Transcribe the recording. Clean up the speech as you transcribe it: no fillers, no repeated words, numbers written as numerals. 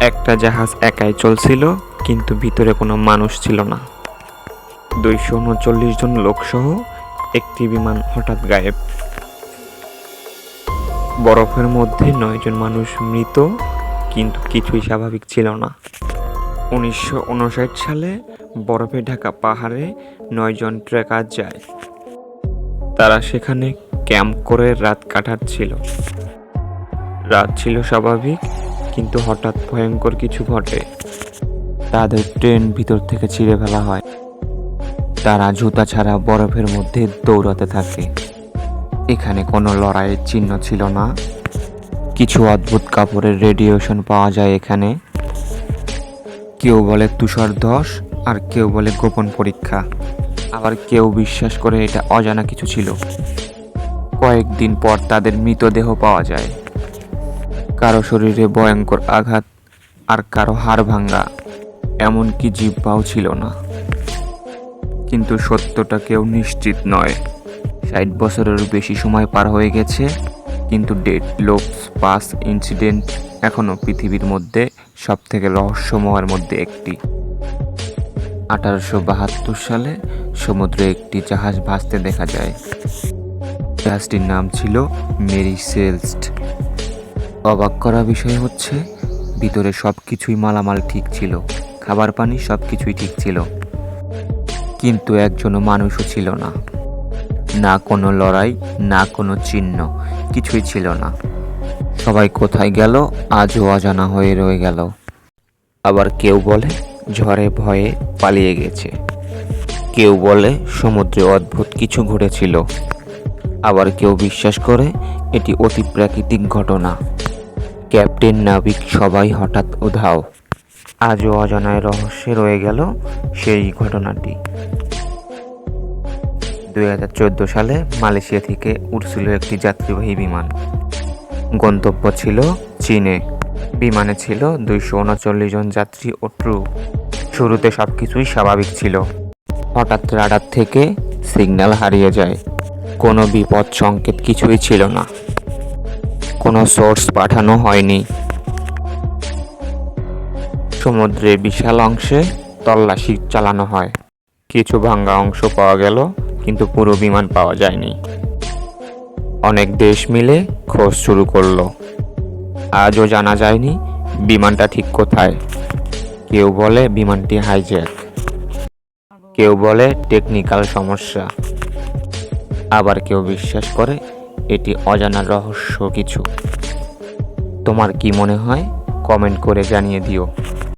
একটা জাহাজ একাই চলছিল, কিন্তু ভিতরে কোনো মানুষ ছিল না। 239 জন লোকসহ একটি বিমান হঠাৎ গায়েব। বরফের মধ্যে 9 জন মানুষ মৃত, কিন্তু কিছুই স্বাভাবিক ছিল না। 1959 সালে বরফে ঢাকা পাহাড়ে 9 জন ট্রেকার যায়। তারা সেখানে ক্যাম্প করে রাত কাটাচ্ছিল। রাত ছিল স্বাভাবিক, কিন্তু হঠাৎ ভয়ঙ্কর কিছু ঘটে। তাদের ট্রেন ভিতর থেকে ছিঁড়ে ফেলা হয়। তারা জুতা ছাড়া বরফের মধ্যে দৌড়াতে থাকে। এখানে কোনো লড়াইয়ের চিহ্ন ছিল না। কিছু অদ্ভুত কাপড়ের রেডিয়েশন পাওয়া যায় এখানে। কেউ বলে তুষারধস, আর কেউ বলে গোপন পরীক্ষা। আবার কেউ বিশ্বাস করে এটা অজানা কিছু ছিল। কয়েকদিন পর তাদের মৃতদেহ পাওয়া যায়। কারো শরীরে ভয়ঙ্কর আঘাত, আর কারো হাড় ভাঙা, এমনকি জিহ্বাও ছিল না। কিন্তু সত্যটা কেউ নিশ্চিত নয়। 60 বছরেরও বেশি সময় পার হয়ে গেছে, কিন্তু ডেড লোকস পাস ইনসিডেন্ট এখনও পৃথিবীর মধ্যে সবথেকে রহস্যময়ের মধ্যে একটি। 1872 সালে সমুদ্রে একটি জাহাজ ভাসতে দেখা যায়। জাহাজটির নাম ছিল মেরি সেলস্ট। অবাক করা বিষয় হচ্ছে, ভিতরে সব কিছুই মালামাল ঠিক ছিল, খাবার পানি সব কিছুই ঠিক ছিল, কিন্তু একজনও মানুষও ছিল না। না কোনো লড়াই, না কোনো চিহ্ন, কিছুই ছিল না। সবাই কোথায় গেল আজও অজানা হয়ে রয়ে গেল। আবার কেউ বলে ঝড়ে ভয়ে পালিয়ে গেছে। কেউ বলে সমুদ্রে অদ্ভুত কিছু ঘটেছিল। আবার কেউ বিশ্বাস করে এটি অতি প্রাকৃতিক ঘটনা। ক্যাপ্টেন, নাবিক সবাই হঠাৎ উধাও। আজও অজানায় রহস্যে রয়ে গেল সেই ঘটনাটি। 2014 সালে মালয়েশিয়া থেকে উড়ছিল একটি যাত্রীবাহী বিমান। গন্তব্য ছিল চীনে। বিমানে ছিল 239 জন যাত্রী ও ক্রু। শুরুতে সবকিছুই স্বাভাবিক ছিল। হঠাৎ রাডার থেকে সিগন্যাল হারিয়ে যায়। কোনো বিপদ সংকেত কিছুই ছিল না। কোনো সোর্স পাঠানো হয়নি। সমুদ্রে বিশাল অংশে তল্লাশি চালানো হয়। কিছু ভাঙা অংশ পাওয়া গেল, কিন্তু পুরো বিমান পাওয়া যায়নি। অনেক দেশ মিলে খোঁজ শুরু করলো। আজও জানা যায়নি বিমানটা ঠিক কোথায়। কেউ বলে বিমানটি হাইজ্যাক, কেউ বলে টেকনিক্যাল সমস্যা, আবার কেউ বিশ্বাস করে এটি অজানা রহস্য কিছু। তোমার কি মনে হয়? কমেন্ট করে জানিয়ে দিও।